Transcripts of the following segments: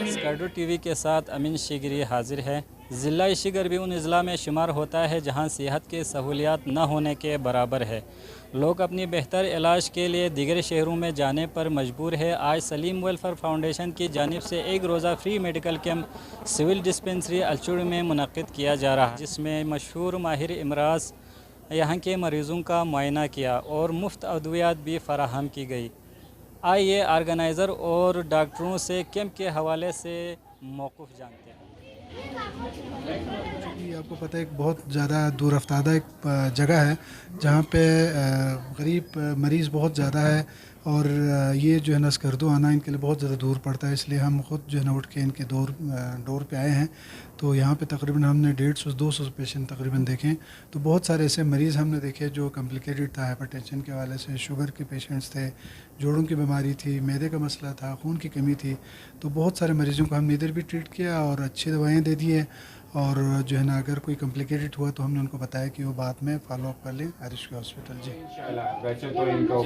स्कर्डो TV के साथ अमीन शिगरी हाजिर है। ज़िला शिगर भी उन अज़ला में शुमार होता है जहां सेहत की सहूलियात न होने के बराबर है। लोग अपनी बेहतर इलाज के लिए दीगर शहरों में जाने पर मजबूर है। आज सलीम वेलफेयर फाउंडेशन की जानिब से एक रोज़ा free medical camp civil dispensary अलचूड़ में मुनक़्क़िद किया जा रहा है, जिसमें मशहूर माहिर इमराज़ यहाँ के मरीज़ों का मुआयना किया और मुफ्त अद्वियात भी फराहम की गई। आइए ऑर्गेनाइज़र और डॉक्टरों से कैंप के हवाले से मौक़िफ़ जानते हैं। क्योंकि आपको पता है एक बहुत ज़्यादा दूर अफ्तादा एक जगह है जहाँ पे गरीब मरीज़ बहुत ज़्यादा है और ये जो है ना स्कर्दो आना इनके लिए बहुत ज़्यादा दूर पड़ता है, इसलिए हम ख़ुद जो है ना उठ के इनके डोर पे आए हैं। तो यहाँ पे तकरीबन हमने 150-200 पेशेंट तकरीबन देखें। तो बहुत सारे ऐसे मरीज़ हमने देखे जो कॉम्प्लिकेटेड था, हाइपरटेंशन के हवाले से, शुगर के पेशेंट्स थे, जोड़ों की बीमारी थी, मैदे का मसला था, खून की कमी थी। तो बहुत सारे मरीज़ों को हमने इधर भी ट्रीट किया और अच्छी दवाएँ दे दी है। और जो है ना अगर कोई कॉम्प्लिकेटेड हुआ तो हमने उनको बताया कि वो बाद में फॉलो अप कर लें आरिश के हॉस्पिटल। जी वैसे तो इनको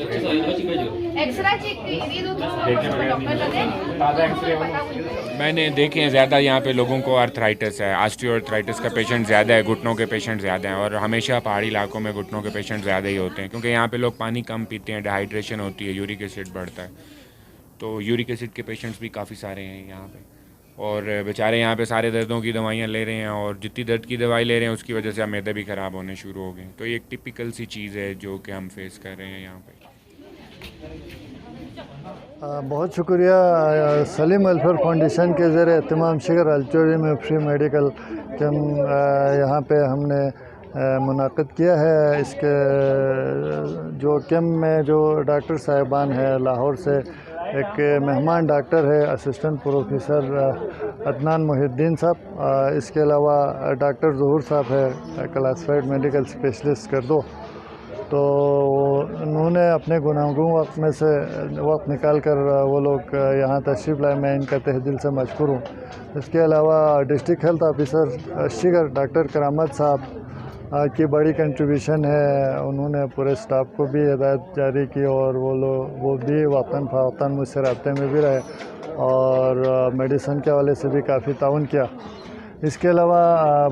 मैंने देखे हैं ज़्यादा यहाँ पे लोगों को आर्थराइटिस है, ऑस्टियोआर्थराइटिस का पेशेंट ज़्यादा है, घुटनों के पेशेंट ज़्यादा हैं और हमेशा पहाड़ी इलाकों में घुटनों के पेशेंट ज़्यादा ही होते हैं क्योंकि यहाँ पे लोग पानी कम पीते हैं, डिहाइड्रेशन होती है, यूरिक एसिड बढ़ता है। तो यूरिक एसिड के पेशेंट्स भी काफ़ी सारे हैं यहाँ पे और बेचारे यहाँ पे सारे दर्दों की दवाइयाँ ले रहे हैं और जितनी दर्द की दवाई ले रहे हैं उसकी वजह से मैदे भी ख़राब होने शुरू हो गए। तो ये एक टिपिकल सी चीज़ है जो कि हम फेस कर रहे हैं यहाँ पे। बहुत शुक्रिया सलीम वेलफेयर फाउंडेशन के ज़रिए तमाम शिगर अलचोरी में फ्री मेडिकल कैंप यहाँ पे हमने मुनाक़िद किया है। इसके जो कैंप में जो डॉक्टर साहिबान हैं लाहौर से, एक मेहमान डॉक्टर है असिस्टेंट प्रोफेसर अदनान मोहिद्दीन साहब, इसके अलावा डॉक्टर ज़हूर साहब है क्लासिफाइड मेडिकल स्पेशलिस्ट कर दो। तो उन्होंने अपने गुनागूं वक्त में से वक्त निकाल कर वो लोग यहाँ तशरीफ़ लाए, मैं इनका तहे दिल से मशकूर हूँ। इसके अलावा district health officer Shigar doctor Karamat साहब की बड़ी कंट्रीब्यूशन है, उन्होंने पूरे स्टाफ को भी हिदायत जारी की और वो भी वतन फ़वतन मुझसे रब्ते में भी रहे और मेडिसन के हवाले से भी काफ़ी ताउन किया। इसके अलावा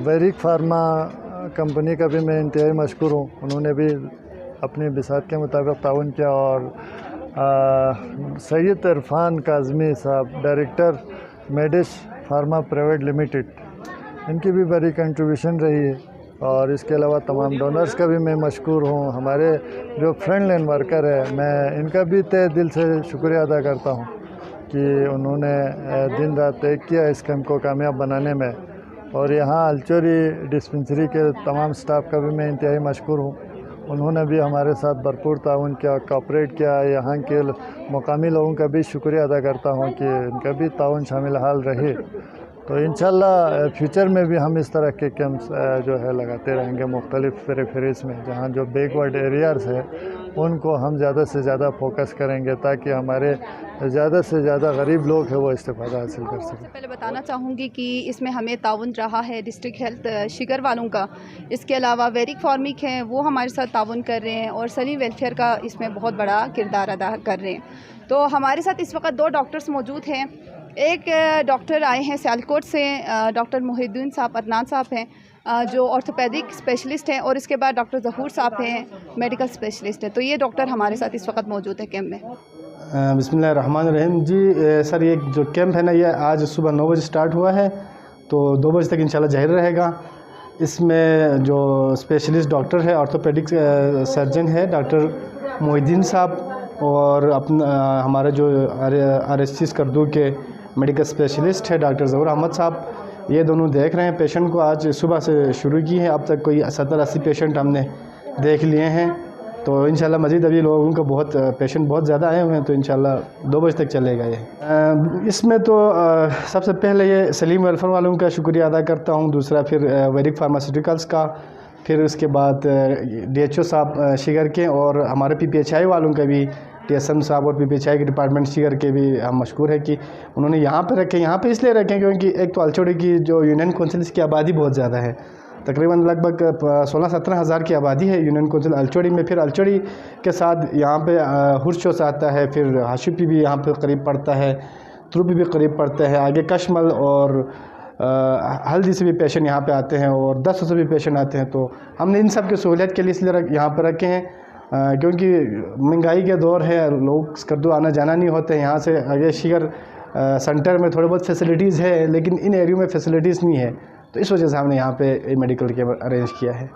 वेरिक फार्मा कंपनी का भी मैं इंतहाई मशकूर हूँ, उन्होंने भी अपनी बिसात के मुताबिक ताउन किया और सैयद इरफान काज़मी साहब डायरेक्टर मेडिस फार्मा प्राइवेट लिमिटेड, इनकी भी बड़ी कंट्रीब्यूशन रही है। और इसके अलावा तमाम डोनर्स का भी मैं मशकूर हूँ। हमारे जो फ्रंट लाइन वर्कर है, मैं इनका भी तहे दिल से शुक्रिया अदा करता हूँ कि उन्होंने दिन रात एक किया इस कैंप को कामयाब बनाने में। और यहाँ अलचोरी डिस्पेंसरी के तमाम स्टाफ का भी मैं इंतहाई मशकूर हूँ, उन्होंने भी हमारे साथ भरपूर ताउन किया, कोऑपरेट किया। यहाँ के मकामी लोगों का भी शुक्रिया अदा करता हूँ कि इनका भी ताउन शामिल हाल रहे। तो इंशाल्लाह फ्यूचर में भी हम इस तरह के कैंप्स जो है लगाते रहेंगे मुख्तलिफ़ पेरिफेरीज़ में, जहाँ जो बैकवर्ड एरियाज़ है उनको हम ज़्यादा से ज़्यादा फोकस करेंगे ताकि हमारे ज़्यादा से ज़्यादा गरीब लोग हैं वो इस्तेफ़ादा हासिल कर सकें। पहले बताना चाहूँगी कि इसमें हमें ताउन रहा है डिस्ट्रिक्ट हेल्थ शिगर वालों का, इसके अलावा वेरिक फार्मिक हैं वो हमारे साथ ताउन कर रहे हैं और सलीम वेलफेयर का इसमें बहुत बड़ा किरदार अदा कर रहे हैं। तो हमारे साथ इस वक्त 2 डॉक्टर्स मौजूद हैं। एक डॉक्टर आए हैं सियालकोट से, डॉक्टर मोहिद्दीन साहब अदनान साहब हैं जो ऑर्थोपेडिक स्पेशलिस्ट हैं और इसके बाद डॉक्टर ज़हूर साहब हैं मेडिकल स्पेशलिस्ट हैं। तो ये डॉक्टर हमारे साथ इस वक्त मौजूद है कैंप में। बिस्मिल्लाहिर्रहमानिर्रहीम जी। सर ये जो कैंप है ना, ये आज सुबह 9 बजे स्टार्ट हुआ है तो 2 बजे तक इंशाल्लाह जारी रहेगा। इसमें जो स्पेशलिस्ट डॉक्टर है ऑर्थोपेडिक सर्जन है डॉक्टर मोहिद्दीन साहब और अपना हमारा जो RSC स्कर्दू के मेडिकल स्पेशलिस्ट है डॉक्टर ज़हूर अहमद साहब, ये दोनों देख रहे हैं पेशेंट को। आज सुबह से शुरू की है, अब तक कोई 70-80 पेशेंट हमने देख लिए हैं। तो इंशाल्लाह मज़ीद अभी लोगों को पेशेंट बहुत ज़्यादा आए हुए हैं, तो इंशाल्लाह 2 बजे तक चलेगा ये। इसमें तो सबसे पहले ये सलीम वेलफेयर वालों का शुक्रिया अदा करता हूँ, दूसरा फिर वेरिक फार्मास्यूटिकल्स का, फिर उसके बाद DHO साहब शिगर के और हमारे PPHI वालों का भी, TSM साहब और PPHI के डिपार्टमेंट शिगर के भी हम मशकूर है कि उन्होंने यहाँ पर रखे। यहाँ पे इसलिए रखें क्योंकि एक तो अलचोड़ी की जो यूनियन काउंसिल की आबादी बहुत ज़्यादा है तकरीबन लगभग 16-17 हज़ार की आबादी है यूनियन काउंसिल अलचोड़ी में। फिर अलचोड़ी के साथ यहाँ पे हुरचोस आता है, फिर हाशिपी भी यहाँ पे करीब पड़ता है, त्रुपी भी करीब पड़ता है, आगे कशमल और हल्दी से भी पेशेंट यहाँ पे आते हैं और 10 से भी पेशेंट आते हैं। तो हमने इन सब की सहूलियत के लिए इसलिए यहाँ पर रखे हैं क्योंकि महंगाई के दौर है, लोग स्कर्दू आना जाना नहीं होते। यहाँ से आगे शिगर सेंटर में थोड़ी बहुत फैसिलिटीज़ है, लेकिन इन एरियो में फैसिलिटीज़ नहीं है, तो इस वजह से हमने यहाँ पे मेडिकल कैंप अरेंज किया है।